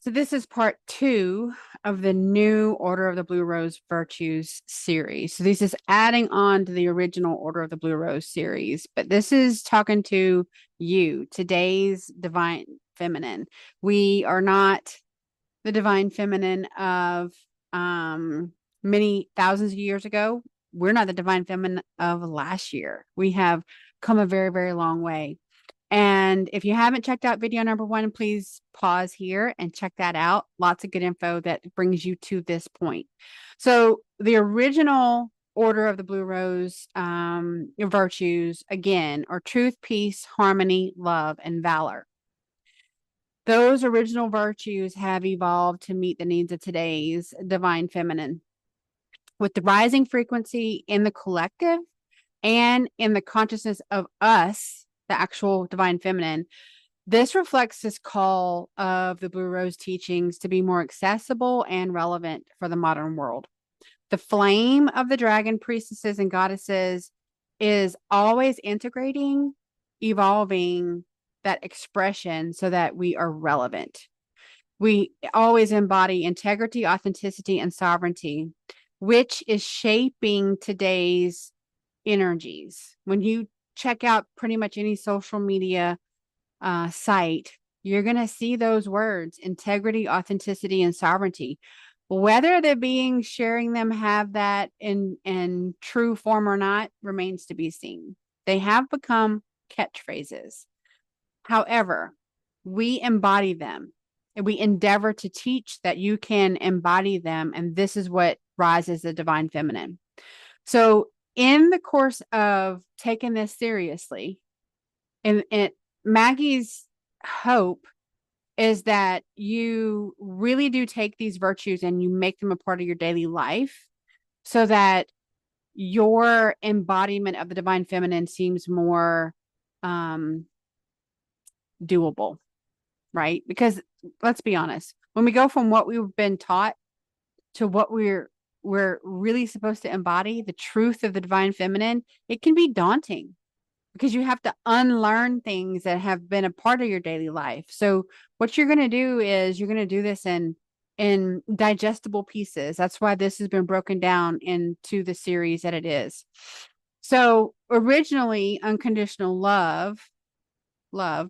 So this is part 2 of the new Order of the Blue Rose Virtues series. So this is adding on to the original Order of the Blue Rose series, but this is talking to you, today's divine feminine. We are not the divine feminine of many thousands of years ago. We're not the divine feminine of last year. We have come a very, very long way. And if you haven't checked out video number 1, please pause here and check that out. Lots of good info that brings you to this point. So the original Order of the Blue Rose virtues, again, are truth, peace, harmony, love, and valor. Those original virtues have evolved to meet the needs of today's divine feminine. With the rising frequency in the collective and in the consciousness of us, the actual divine feminine, this reflects this call of the Blue Rose teachings to be more accessible and relevant for the modern world. The flame of the dragon priestesses and goddesses is always integrating, evolving that expression so that we are relevant. We always embody integrity, authenticity, and sovereignty, which is shaping today's energies. When you check out pretty much any social media site, you're going to see those words: integrity, authenticity, and sovereignty. Whether the beings sharing them have that in true form or not remains to be seen. They have become catchphrases. However, we embody them and we endeavor to teach that you can embody them. And this is what rises the divine feminine. So in the course of taking this seriously, and Maggie's hope is that you really do take these virtues and you make them a part of your daily life so that your embodiment of the divine feminine seems more doable, right? Because let's be honest, when we go from what we've been taught to what we're really supposed to embody, the truth of the divine feminine, it can be daunting because you have to unlearn things that have been a part of your daily life. So what you're going to do is you're going to do this in digestible pieces. That's why this has been broken down into the series that it is. So originally, unconditional love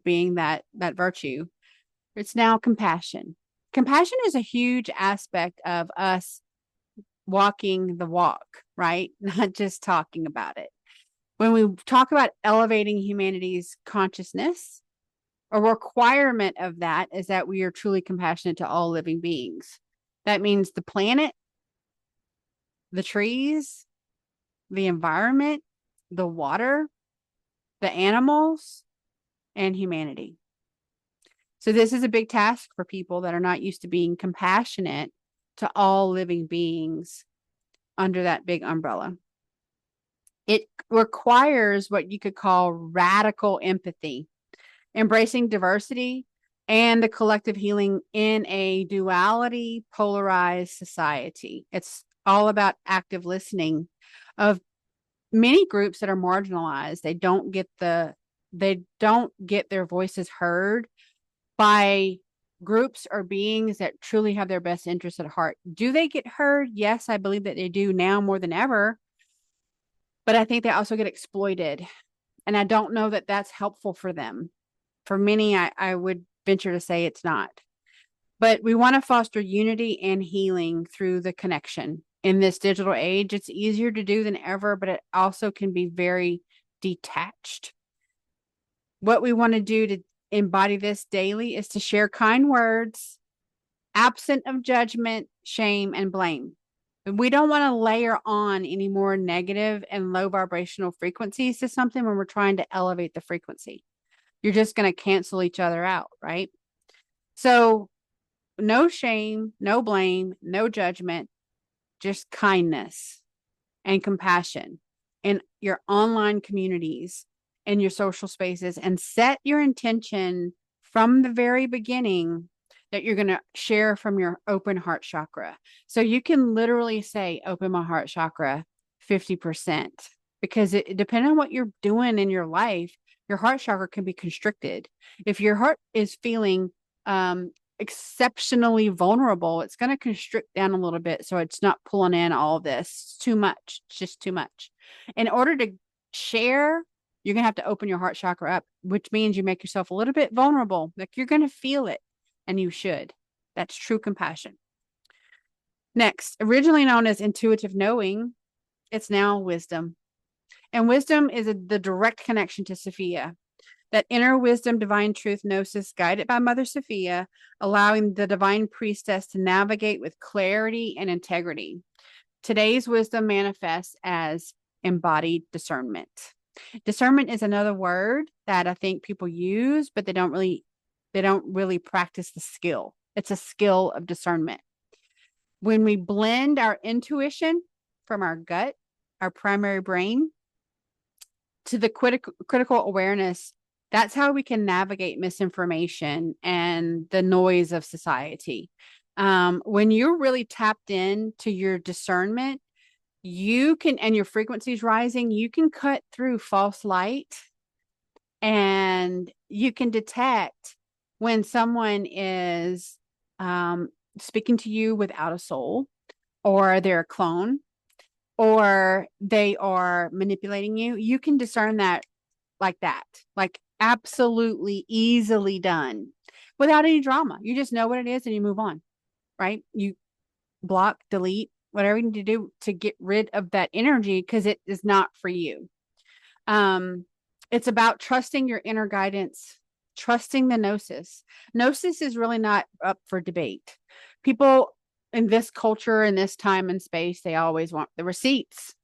being that virtue, it's now compassion. Compassion is a huge aspect of us walking the walk, right? Not just talking about it. When we talk about elevating humanity's consciousness, a requirement of that is that we are truly compassionate to all living beings. That means the planet, the trees, the environment, the water, the animals, and humanity. So this is a big task for people that are not used to being compassionate to all living beings under that big umbrella. It requires what you could call radical empathy, embracing diversity and the collective healing in a duality, polarized society. It's all about active listening of many groups that are marginalized. They don't get their voices heard by groups or beings that truly have their best interests at heart. Do they get heard? Yes, I believe that they do now more than ever. But I think they also get exploited. And I don't know that that's helpful for them. For many, I would venture to say it's not. But we want to foster unity and healing through the connection. In this digital age, it's easier to do than ever, but it also can be very detached. What we want to do to embody this daily is to share kind words, absent of judgment, shame, and blame. We don't want to layer on any more negative and low vibrational frequencies to something when we're trying to elevate the frequency. You're just going to cancel each other out, right? So no shame, no blame, no judgment, just kindness and compassion in your online communities, in your social spaces, and set your intention from the very beginning that you're going to share from your open heart chakra. So you can literally say, open my heart chakra 50%, because it depending on what you're doing in your life, your heart chakra can be constricted. If your heart is feeling exceptionally vulnerable, it's going to constrict down a little bit. So it's not pulling in all of this. It's too much. It's just too much. In order to share, you're going to have to open your heart chakra up, which means you make yourself a little bit vulnerable. Like you're going to feel it, and you should. That's true compassion. Next, originally known as intuitive knowing, it's now wisdom. And wisdom is the direct connection to Sophia. That inner wisdom, divine truth, gnosis, guided by Mother Sophia, allowing the divine priestess to navigate with clarity and integrity. Today's wisdom manifests as embodied discernment. Discernment is another word that I think people use, but they don't really practice the skill. It's a skill of discernment. When we blend our intuition from our gut, our primary brain, to the critical awareness, that's how we can navigate misinformation and the noise of society. When you're really tapped into your discernment, you can, and your frequency is rising, you can cut through false light, and you can detect when someone is speaking to you without a soul, or they're a clone, or they are manipulating you. You can discern that, like absolutely easily done without any drama. You just know what it is and you move on, right? You block, delete, whatever you need to do to get rid of that energy, because it is not for you. It's about trusting your inner guidance, trusting the gnosis. Gnosis is really not up for debate. People in this culture, in this time and space, they always want the receipts.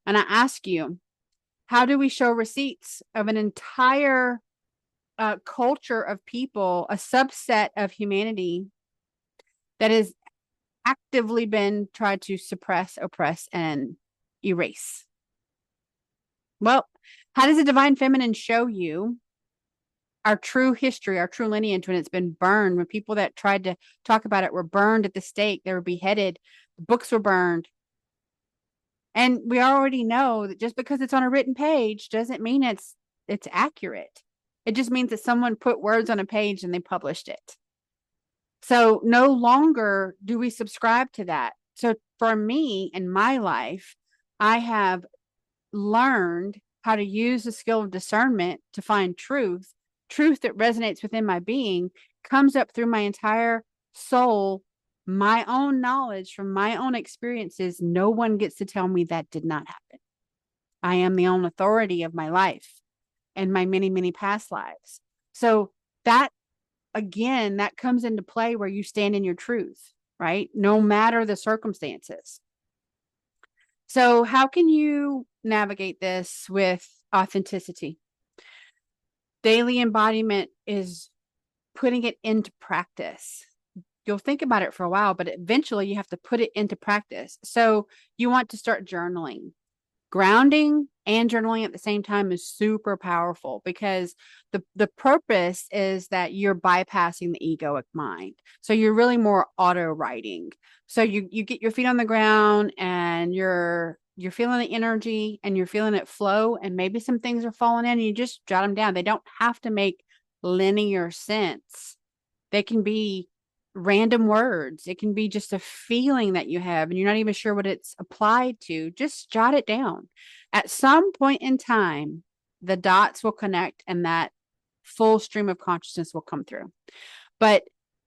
And I ask you, how do we show receipts of an entire culture of people, a subset of humanity that has actively been tried to suppress, oppress, and erase? Well, how does the divine feminine show you our true history, our true lineage, when it's been burned, when people that tried to talk about it were burned at the stake, they were beheaded, books were burned? And we already know that just because it's on a written page doesn't mean it's accurate. It just means that someone put words on a page and they published it. So no longer do we subscribe to that. So for me in my life, I have learned how to use the skill of discernment to find truth that resonates within my being, comes up through my entire soul, my own knowledge from my own experiences. No one gets to tell me that did not happen. I am the own authority of my life and my many, many past lives. So that, again, that comes into play where you stand in your truth, right? No matter the circumstances. So how can you navigate this with authenticity? Daily embodiment is putting it into practice. You'll think about it for a while, but eventually you have to put it into practice. So you want to start journaling. Grounding and journaling at the same time is super powerful, because the purpose is that you're bypassing the egoic mind. So you're really more auto writing. So you get your feet on the ground and you're feeling the energy and you're feeling it flow, and maybe some things are falling in and you just jot them down. They don't have to make linear sense. They can be random words. It can be just a feeling that you have and you're not even sure what it's applied to. Just jot it down. At some point in time, the dots will connect and that full stream of consciousness will come through. But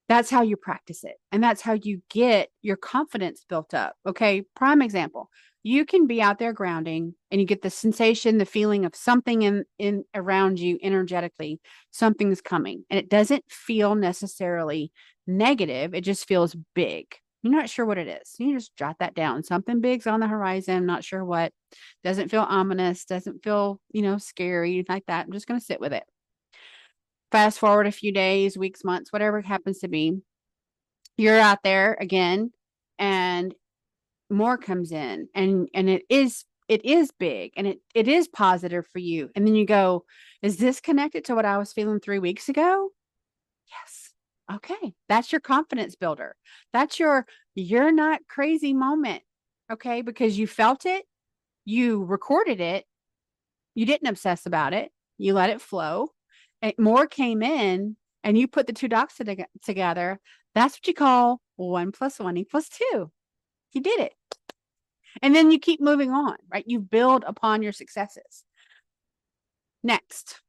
that's how you practice it. And that's how you get your confidence built up. Okay. Prime example. You can be out there grounding and you get the sensation, the feeling of something in around you energetically, something's coming, and it doesn't feel necessarily negative. It just feels big. You're not sure what it is. You just jot that down. Something big's on the horizon. Not sure what. Doesn't feel ominous. Doesn't feel, scary like that. I'm just going to sit with it. Fast forward a few days, weeks, months, whatever it happens to be. You're out there again, and more comes in, and it is big, and it is positive for you. And then you go, is this connected to what I was feeling 3 weeks ago? Yes. Okay. That's your confidence builder. That's you're not crazy moment. Okay. Because you felt it, you recorded it, you didn't obsess about it, you let it flow. More came in, and you put the two dots together, that's what you call 1 + 1 = 2. You did it. And then you keep moving on, right? You build upon your successes. Next,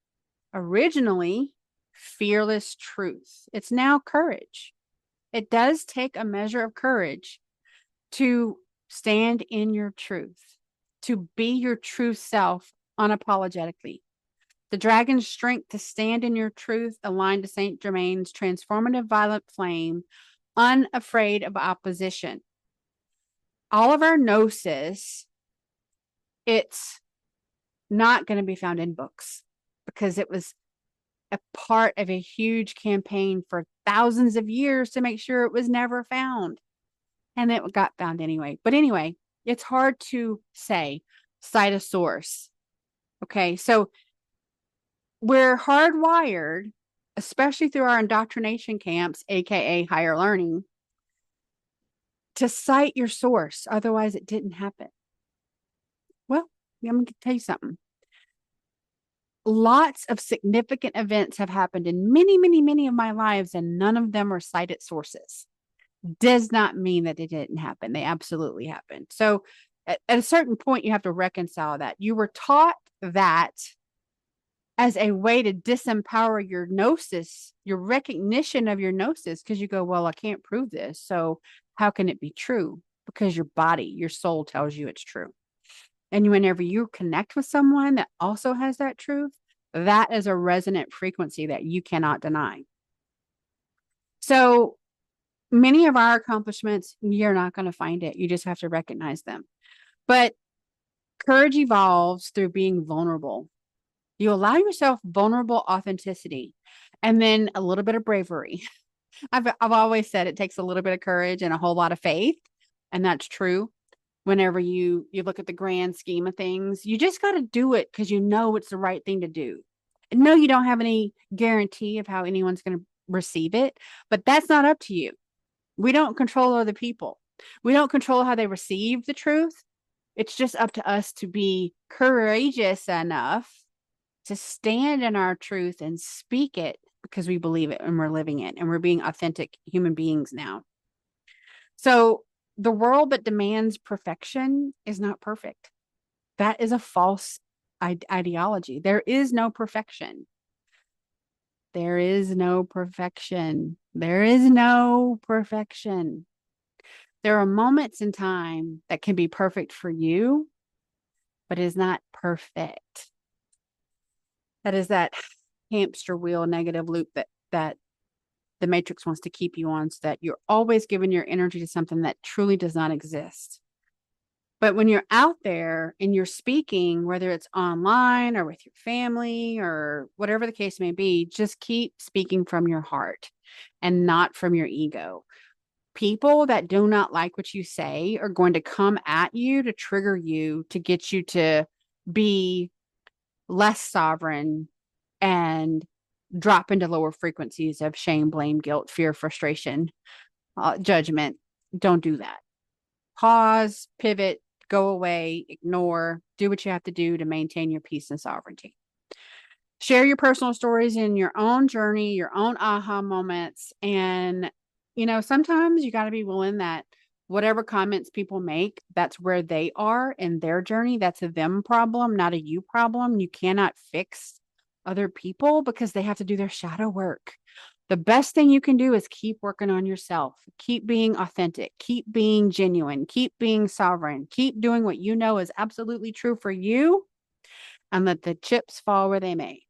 originally fearless truth. It's now courage. It does take a measure of courage to stand in your truth, to be your true self unapologetically. The dragon's strength to stand in your truth, aligned to Saint Germain's transformative violet flame, unafraid of opposition. All of our gnosis, it's not going to be found in books because it was a part of a huge campaign for thousands of years to make sure it was never found. And it got found anyway. But anyway, it's hard to say, cite a source. Okay, so we're hardwired, especially through our indoctrination camps, aka higher learning, to cite your source. Otherwise, it didn't happen. Well, I'm going to tell you something. Lots of significant events have happened in many, many, many of my lives, and none of them are cited sources. Does not mean that it didn't happen. They absolutely happened. So at a certain point, you have to reconcile that. You were taught that as a way to disempower your gnosis, your recognition of your gnosis, because you go, well, I can't prove this. So how can it be true? Because your body, your soul tells you it's true. And whenever you connect with someone that also has that truth, that is a resonant frequency that you cannot deny. So many of our accomplishments, you're not going to find it. You just have to recognize them. But courage evolves through being vulnerable. You allow yourself vulnerable authenticity and then a little bit of bravery. I've always said it takes a little bit of courage and a whole lot of faith. And that's true. Whenever you look at the grand scheme of things, you just got to do it because you know it's the right thing to do. No, you don't have any guarantee of how anyone's going to receive it, but that's not up to you. We don't control other people. We don't control how they receive the truth. It's just up to us to be courageous enough to stand in our truth and speak it because we believe it and we're living it and we're being authentic human beings now. So the world that demands perfection is not perfect. That is a false ideology. There is no perfection. There is no perfection. There is no perfection. There are moments in time that can be perfect for you, but is not perfect. That is that hamster wheel negative loop that the matrix wants to keep you on, so that you're always giving your energy to something that truly does not exist. But when you're out there and you're speaking, whether it's online or with your family or whatever the case may be, just keep speaking from your heart and not from your ego. People that do not like what you say are going to come at you to trigger you, to get you to be less sovereign and drop into lower frequencies of shame, blame, guilt, fear, frustration, judgment. Don't do that. Pause, pivot, go away, ignore, do what you have to do to maintain your peace and sovereignty. Share your personal stories in your own journey, your own aha moments. And, sometimes you got to be willing that whatever comments people make, that's where they are in their journey. That's a them problem, not a you problem. You cannot fix other people because they have to do their shadow work. The best thing you can do is keep working on yourself, keep being authentic, keep being genuine, keep being sovereign, keep doing what you know is absolutely true for you, and let the chips fall where they may.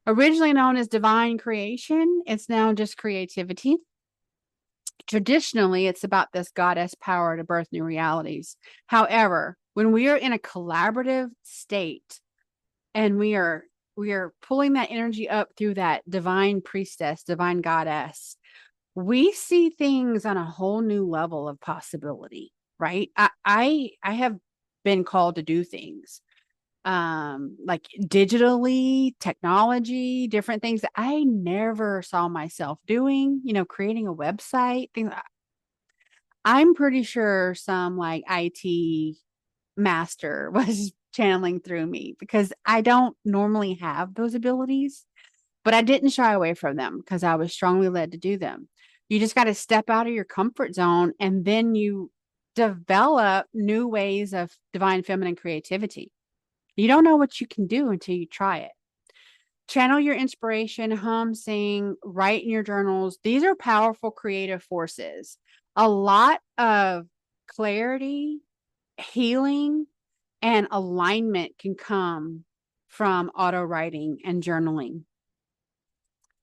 Originally known as divine creation, it's now just creativity. Traditionally, it's about this goddess power to birth new realities. However, when we are in a collaborative state and we are pulling that energy up through that divine priestess, divine goddess, we see things on a whole new level of possibility, right? I have been called to do things like digitally, technology, different things that I never saw myself doing, creating a website, things. I'm pretty sure some like IT master was channeling through me because I don't normally have those abilities. but I didn't shy away from them because I was strongly led to do them. You just got to step out of your comfort zone, and then you develop new ways of divine feminine creativity. You don't know what you can do until you try it. Channel your inspiration, hum, sing, write in your journals. These are powerful creative forces. A lot of clarity, healing, and alignment can come from auto writing and journaling.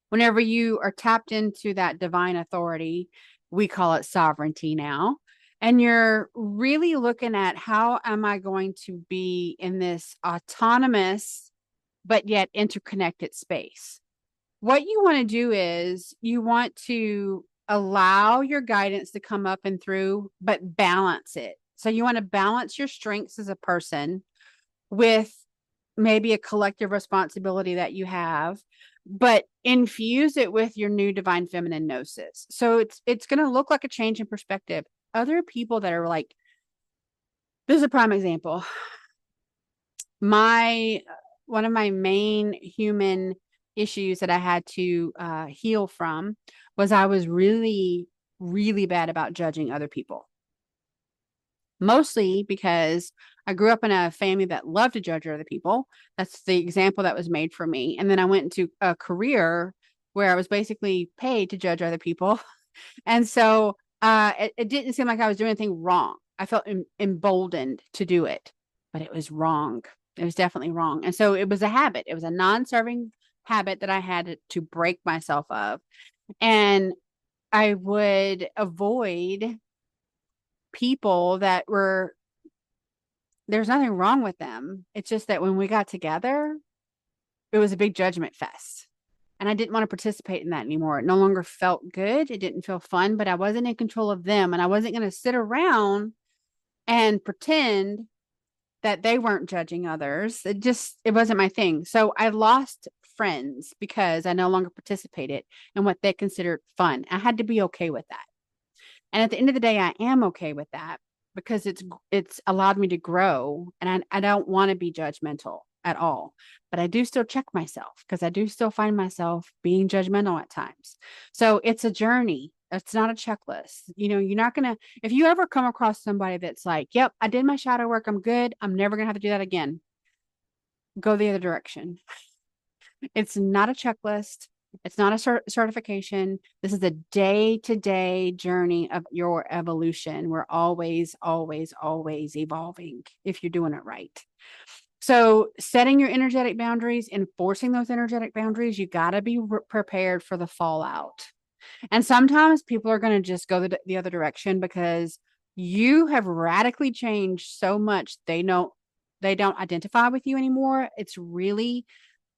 Whenever you are tapped into that divine authority, we call it sovereignty now. And you're really looking at, how am I going to be in this autonomous but yet interconnected space? What you want to do is you want to allow your guidance to come up and through, but balance it. So you want to balance your strengths as a person with maybe a collective responsibility that you have, but infuse it with your new divine feminine gnosis. So it's going to look like a change in perspective. Other people that are like, this is a prime example. One of my main human issues that I had to heal from was I was really, really bad about judging other people. Mostly because I grew up in a family that loved to judge other people. That's the example that was made for me. And then I went into a career where I was basically paid to judge other people. And so it didn't seem like I was doing anything wrong. I felt emboldened to do it, but it was wrong. It was definitely wrong. And so it was a habit. It was a non-serving habit that I had to break myself of. And I would avoid people that were, there's nothing wrong with them. It's just that when we got together, it was a big judgment fest. And I didn't want to participate in that anymore. It no longer felt good. It didn't feel fun, but I wasn't in control of them. And I wasn't going to sit around and pretend that they weren't judging others. It wasn't my thing. So I lost friends because I no longer participated in what they considered fun. I had to be okay with that. And at the end of the day, I am okay with that because it's allowed me to grow, and I don't want to be judgmental at all. But I do still check myself because I do still find myself being judgmental at times. So it's a journey. It's not a checklist. You're not going to, if you ever come across somebody that's like, yep, I did my shadow work, I'm good, I'm never going to have to do that again, go the other direction. It's not a checklist. It's not a certification. This is a day-to-day journey of your evolution. We're always, always, always evolving if you're doing it right. So setting your energetic boundaries, enforcing those energetic boundaries, you got to be prepared for the fallout. And sometimes people are going to just go the other direction because you have radically changed so much. They don't identify with you anymore. It's really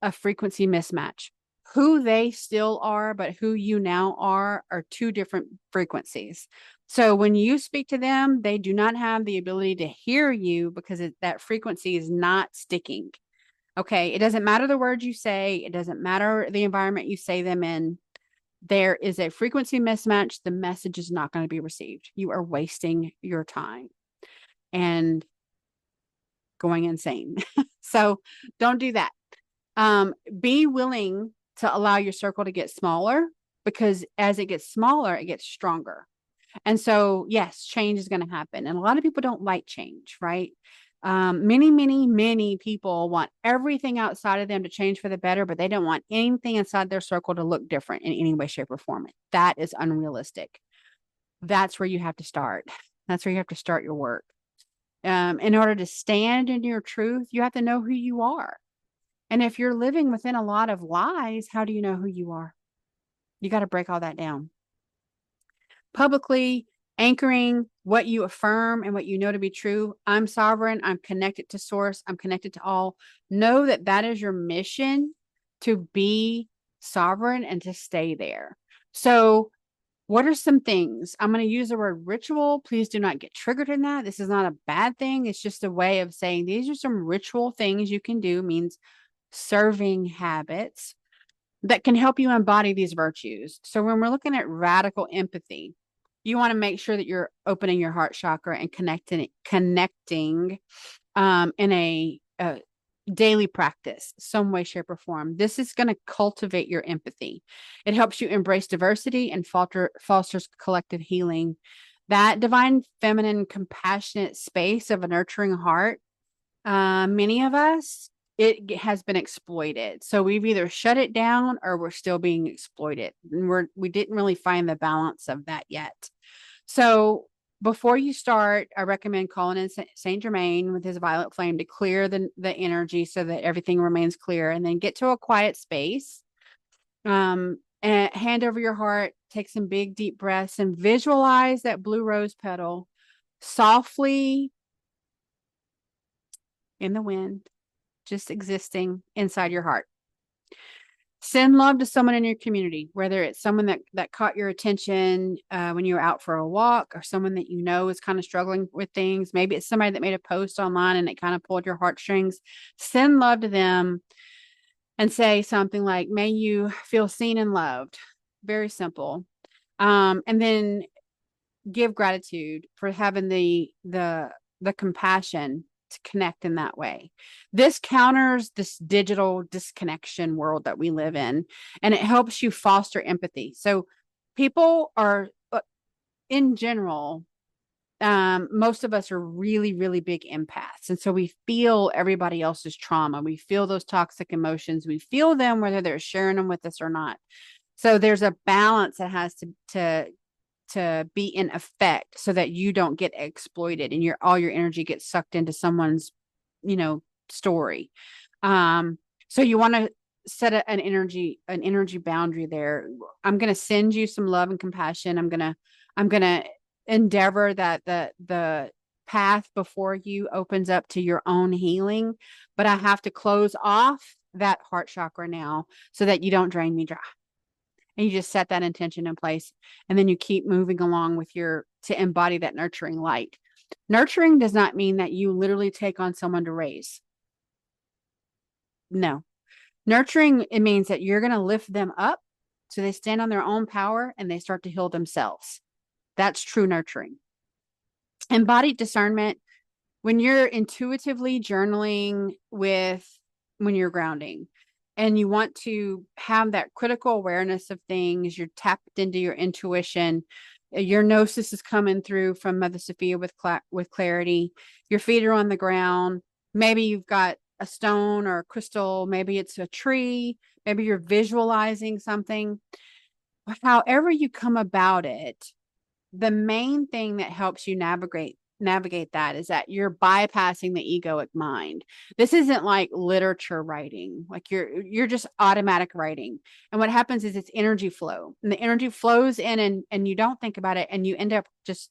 a frequency mismatch. Who they still are, but who you now are two different frequencies. So when you speak to them, they do not have the ability to hear you because that frequency is not sticking. Okay. It doesn't matter the words you say. It doesn't matter the environment you say them in. There is a frequency mismatch. The message is not going to be received. You are wasting your time and going insane. So don't do that. Be willing to allow your circle to get smaller, because as it gets smaller, it gets stronger. And so, yes, change is going to happen. And a lot of people don't like change, right? Many people want everything outside of them to change for the better, but they don't want anything inside their circle to look different in any way, shape, or form. That is unrealistic. That's where you have to start. That's where you have to start your work. In order to stand in your truth, you have to know who you are. And if you're living within a lot of lies, how do you know who you are? You got to break all that down. Publicly anchoring what you affirm and what you know to be true. I'm sovereign. I'm connected to source. I'm connected to all. Know that that is your mission, to be sovereign and to stay there. So what are some things? I'm going to use the word ritual. Please do not get triggered in that. This is not a bad thing. It's just a way of saying these are some ritual things you can do, means serving habits that can help you embody these virtues. So when we're looking at radical empathy, you want to make sure that you're opening your heart chakra and connecting in a daily practice, some way, shape, or form. This is going to cultivate your empathy. It helps you embrace diversity and fosters collective healing. That divine, feminine, compassionate space of a nurturing heart, many of us, it has been exploited. So we've either shut it down or we're still being exploited. And we didn't really find the balance of that yet. So before you start, I recommend calling in Saint Germain with his violet flame to clear the energy so that everything remains clear, and then get to a quiet space. And hand over your heart, take some big deep breaths, and visualize that blue rose petal softly in the wind, just existing inside your heart. Send love to someone in your community, whether it's someone that caught your attention when you were out for a walk, or someone that you know is kind of struggling with things. Maybe it's somebody that made a post online and it kind of pulled your heartstrings. Send love to them and say something like, may you feel seen and loved. Very simple. And then give gratitude for having the compassion to connect in that way. This counters this digital disconnection world that we live in, and it helps you foster empathy. So people are, in general, most of us are really, really big empaths. And so we feel everybody else's trauma. We feel those toxic emotions. We feel them whether they're sharing them with us or not. So there's a balance that has to be in effect so that you don't get exploited and all your energy gets sucked into someone's, story. So you want to set an energy boundary there. I'm going to send you some love and compassion. I'm going to endeavor that the path before you opens up to your own healing, but I have to close off that heart chakra now so that you don't drain me dry. And you just set that intention in place, and then you keep moving along with to embody that nurturing light. Nurturing does not mean that you literally take on someone to raise. No. Nurturing, it means that you're going to lift them up so they stand on their own power and they start to heal themselves. That's true nurturing. Embodied discernment, when you're intuitively journaling when you're grounding, and you want to have that critical awareness of things, you're tapped into your intuition, your gnosis is coming through from Mother Sophia with clarity, your feet are on the ground, maybe you've got a stone or a crystal, maybe it's a tree, maybe you're visualizing something. However you come about it, the main thing that helps you navigate that is that you're bypassing the egoic mind. This isn't like literature writing, like you're just automatic writing. And what happens is it's energy flow, and the energy flows in, and you don't think about it, and you end up just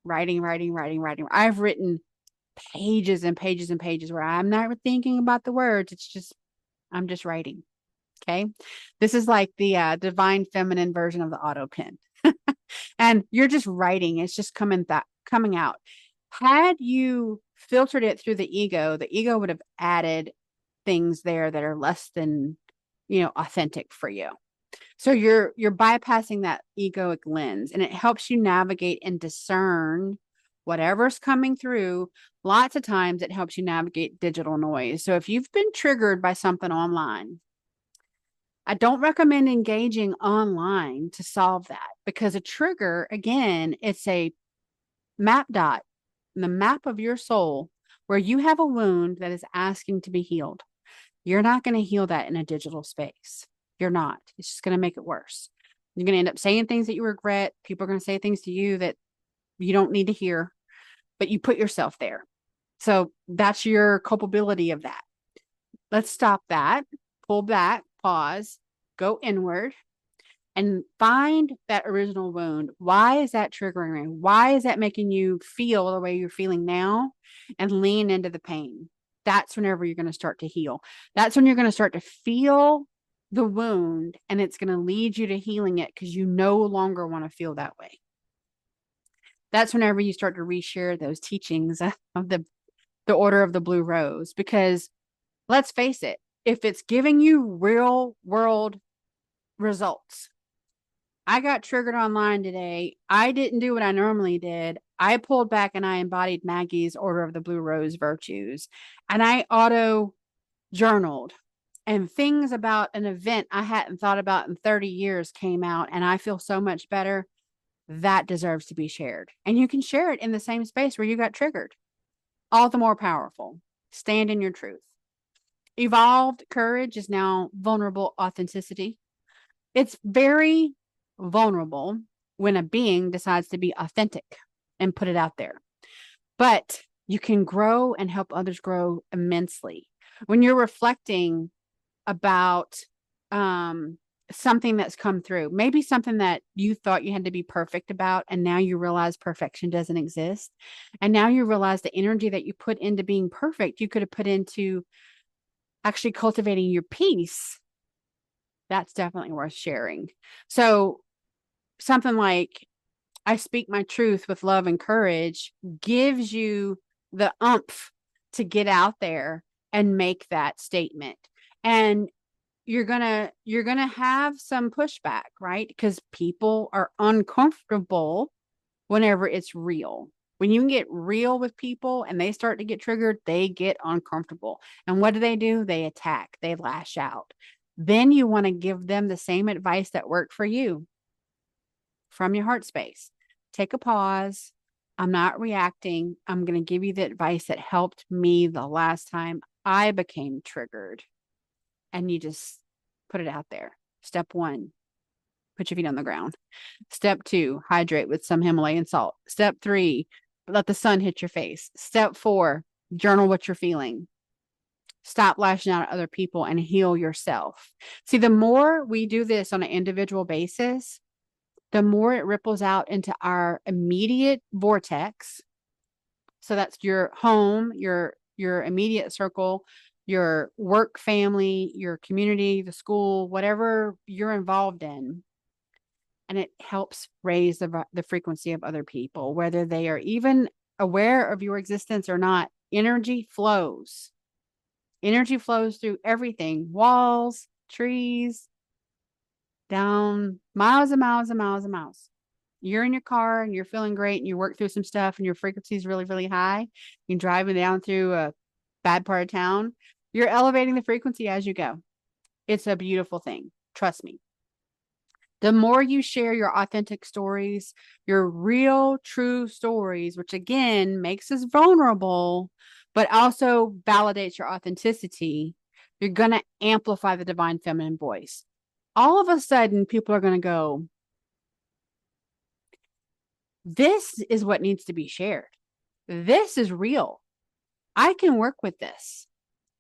writing. I've written pages and pages and pages where I'm not thinking about the words. I'm just writing. Okay. This is like the divine feminine version of the auto pen. And you're just writing. It's just coming out. Had you filtered it through the ego would have added things there that are less than, authentic for you. So you're bypassing that egoic lens, and it helps you navigate and discern whatever's coming through. Lots of times it helps you navigate digital noise. So if you've been triggered by something online, I don't recommend engaging online to solve that, because a trigger, again, it's a map dot, the map of your soul, where you have a wound that is asking to be healed. You're not going to heal that in a digital space. You're not. It's just going to make it worse. You're going to end up saying things that you regret. People are going to say things to you that you don't need to hear, but you put yourself there. So that's your culpability of that. Let's stop that, pull back, pause, go inward, and find that original wound. Why is that triggering me? Why is that making you feel the way you're feeling now? And lean into the pain. That's whenever you're going to start to heal. That's when you're going to start to feel the wound, and it's going to lead you to healing it, because you no longer want to feel that way. That's whenever you start to reshare those teachings of the Order of the Blue Rose, because let's face it, if it's giving you real world results. I got triggered online today. I didn't do what I normally did. I pulled back and I embodied Maggie's Order of the Blue Rose virtues, and I auto journaled, and things about an event I hadn't thought about in 30 years came out, and I feel so much better, that deserves to be shared. And you can share it in the same space where you got triggered. All the more powerful. Stand in your truth. Evolved courage is now vulnerable authenticity. It's very vulnerable when a being decides to be authentic and put it out there. But you can grow and help others grow immensely. When you're reflecting about something that's come through, maybe something that you thought you had to be perfect about, and now you realize perfection doesn't exist. And now you realize the energy that you put into being perfect, you could have put into actually cultivating your peace. That's definitely worth sharing. So something like, I speak my truth with love and courage, gives you the oomph to get out there and make that statement. And you're gonna have some pushback, right? Because people are uncomfortable whenever it's real. When you can get real with people and they start to get triggered, they get uncomfortable. And what do? They attack, they lash out. Then you want to give them the same advice that worked for you from your heart space. Take a pause. I'm not reacting. I'm going to give you the advice that helped me the last time I became triggered. And you just put it out there. Step 1, put your feet on the ground. Step 2, hydrate with some Himalayan salt. Step 3, let the sun hit your face. Step 4, journal what you're feeling. Stop lashing out at other people and heal yourself. See, the more we do this on an individual basis, the more it ripples out into our immediate vortex. So that's your home, your immediate circle, your work, family, your community, the school, whatever you're involved in. And it helps raise the frequency of other people, whether they are even aware of your existence or not. Energy flows. Energy flows through everything, walls, trees, down miles and miles and miles and miles. You're in your car and you're feeling great and you work through some stuff and your frequency is really, really high. You're driving down through a bad part of town. You're elevating the frequency as you go. It's a beautiful thing. Trust me. The more you share your authentic stories, your real, true stories, which again makes us vulnerable, but also validates your authenticity, you're going to amplify the divine feminine voice. All of a sudden, people are going to go, this is what needs to be shared. This is real. I can work with this.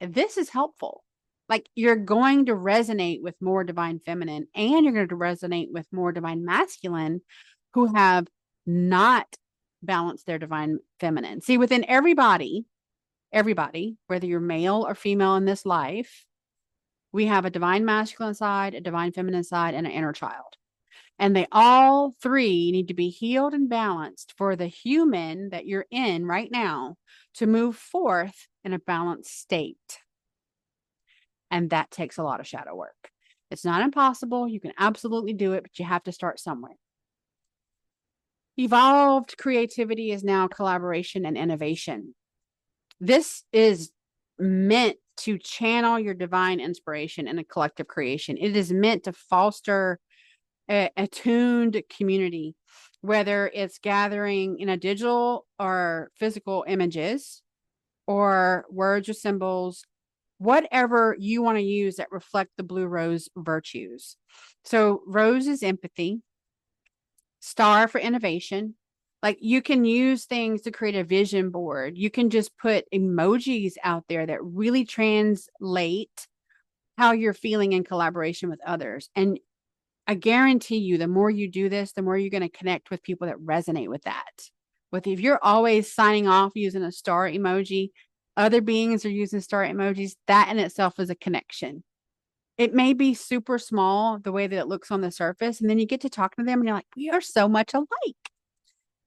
This is helpful. Like, you're going to resonate with more divine feminine and you're going to resonate with more divine masculine who have not balanced their divine feminine. See, within everybody, whether you're male or female in this life, we have a divine masculine side, a divine feminine side, and an inner child. And they all three need to be healed and balanced for the human that you're in right now to move forth in a balanced state. And that takes a lot of shadow work. It's not impossible. You can absolutely do it, but you have to start somewhere. Evolved creativity is now collaboration and innovation. This is meant to channel your divine inspiration in a collective creation. It is meant to foster a attuned community, whether it's gathering in a digital or physical images or words or symbols, whatever you want to use that reflect the blue rose virtues. So rose is empathy, star for innovation. Like, you can use things to create a vision board. You can just put emojis out there that really translate how you're feeling in collaboration with others. And I guarantee you, the more you do this, the more you're going to connect with people that resonate with that. With if you're always signing off using a star emoji, other beings are using star emojis, that in itself is a connection. It may be super small the way that it looks on the surface, and then you get to talk to them and you're like, we are so much alike.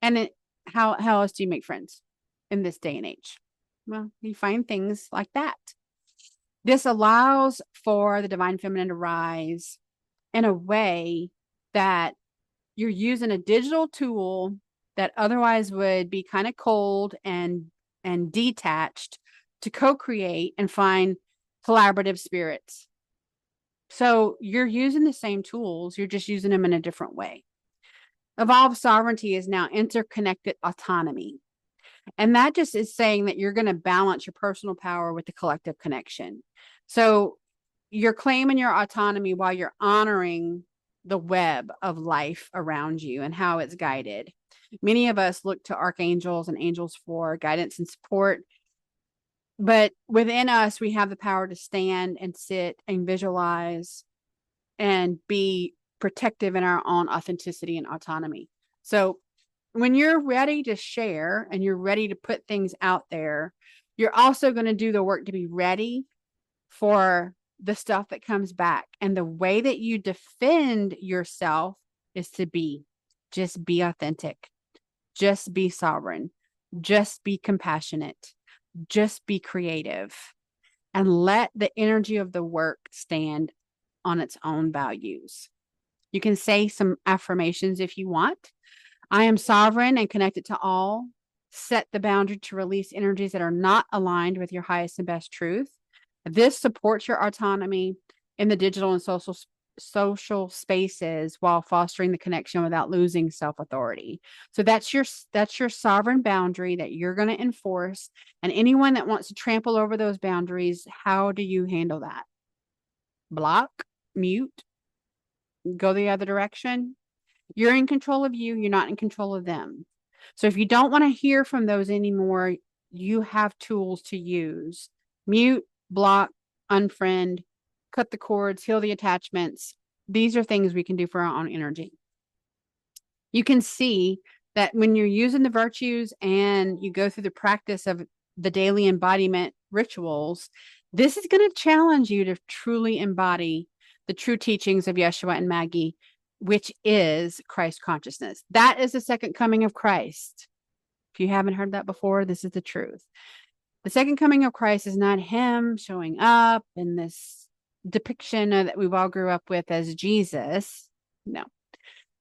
And how else do you make friends in this day and age? Well, you find things like that. This allows for the divine feminine to rise in a way that you're using a digital tool that otherwise would be kind of cold and detached to co-create and find collaborative spirits. So you're using the same tools, you're just using them in a different way. Evolved sovereignty is now interconnected autonomy. And that just is saying that you're going to balance your personal power with the collective connection. So you're claiming your autonomy while you're honoring the web of life around you and how it's guided. Many of us look to archangels and angels for guidance and support. But within us, we have the power to stand and sit and visualize and be protective in our own authenticity and autonomy. So when you're ready to share and you're ready to put things out there, you're also going to do the work to be ready for the stuff that comes back. And the way that you defend yourself is to just be authentic, just be sovereign, just be compassionate, just be creative, and let the energy of the work stand on its own values. You can say some affirmations if you want. I am sovereign and connected to all. Set the boundary to release energies that are not aligned with your highest and best truth. This supports your autonomy in the digital and social spaces while fostering the connection without losing self-authority. So that's your sovereign boundary that you're going to enforce. And anyone that wants to trample over those boundaries, how do you handle that? Block, mute, go the other direction. You're in control of you. You're not in control of them. So if you don't want to hear from those anymore, you have tools to use. Mute, block, unfriend, cut the cords, heal the attachments. These are things we can do for our own energy. You can see that when you're using the virtues and you go through the practice of the daily embodiment rituals, this is going to challenge you to truly embody the true teachings of Yeshua and Maggie, which is Christ consciousness. That is the second coming of Christ. If you haven't heard that before, this is the truth. The second coming of Christ is not him showing up in this depiction that we've all grew up with as Jesus. No,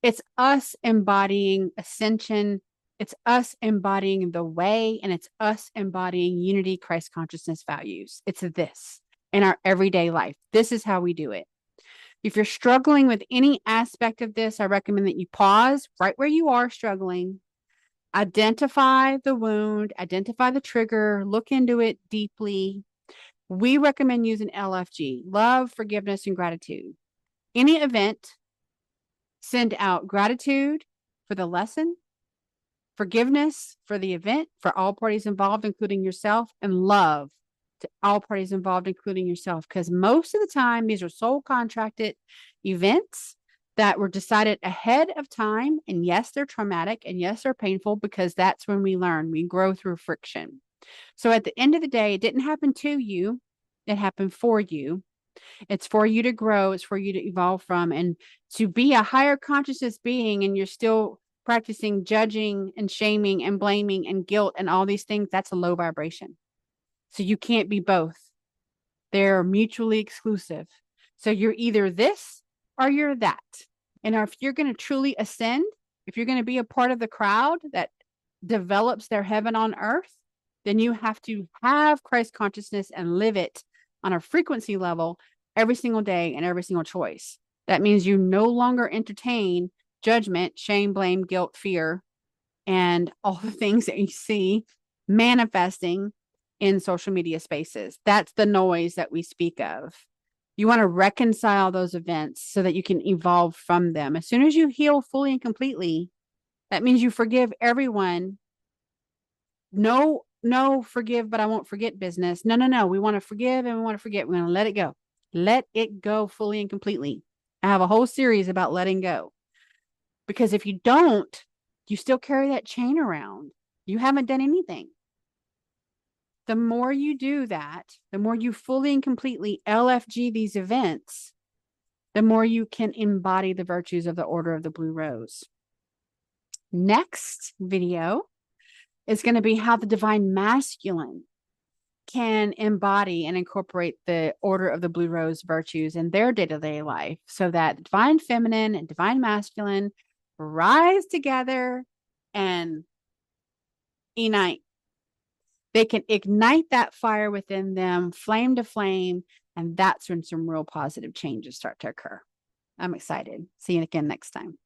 it's us embodying ascension. It's us embodying the way, and it's us embodying unity, Christ consciousness values. It's this in our everyday life. This is how we do it. If you're struggling with any aspect of this, I recommend that you pause right where you are struggling, identify the wound, identify the trigger, look into it deeply. We recommend using LFG, love, forgiveness, and gratitude. Any event, send out gratitude for the lesson, forgiveness for the event, for all parties involved, including yourself, and love to all parties involved, including yourself. Because most of the time, these are soul contracted events that were decided ahead of time. And yes, they're traumatic. And yes, they're painful, because that's when we learn. We grow through friction. So at the end of the day, it didn't happen to you. It happened for you. It's for you to grow. It's for you to evolve from, and to be a higher consciousness being. And you're still practicing judging and shaming and blaming and guilt and all these things. That's a low vibration. So you can't be both. They're mutually exclusive. So you're either this or you're that. And if you're going to truly ascend, if you're going to be a part of the crowd that develops their heaven on earth, then you have to have Christ consciousness and live it on a frequency level every single day and every single choice. That means you no longer entertain judgment, shame, blame, guilt, fear, and all the things that you see manifesting in social media spaces. That's the noise that we speak of. You want to reconcile those events so that you can evolve from them. As soon as you heal fully and completely, that means you forgive everyone. No, forgive, but I won't forget business. No. We want to forgive and we want to forget. We want to let it go. Let it go fully and completely. I have a whole series about letting go. Because if you don't, you still carry that chain around. You haven't done anything. The more you do that, the more you fully and completely LFG these events, the more you can embody the virtues of the Order of the Blue Rose. Next video is going to be how the divine masculine can embody and incorporate the Order of the Blue Rose virtues in their day-to-day life, so that the divine feminine and divine masculine rise together and unite. they can ignite that fire within them, flame to flame, and that's when some real positive changes start to occur. I'm excited. See you again next time.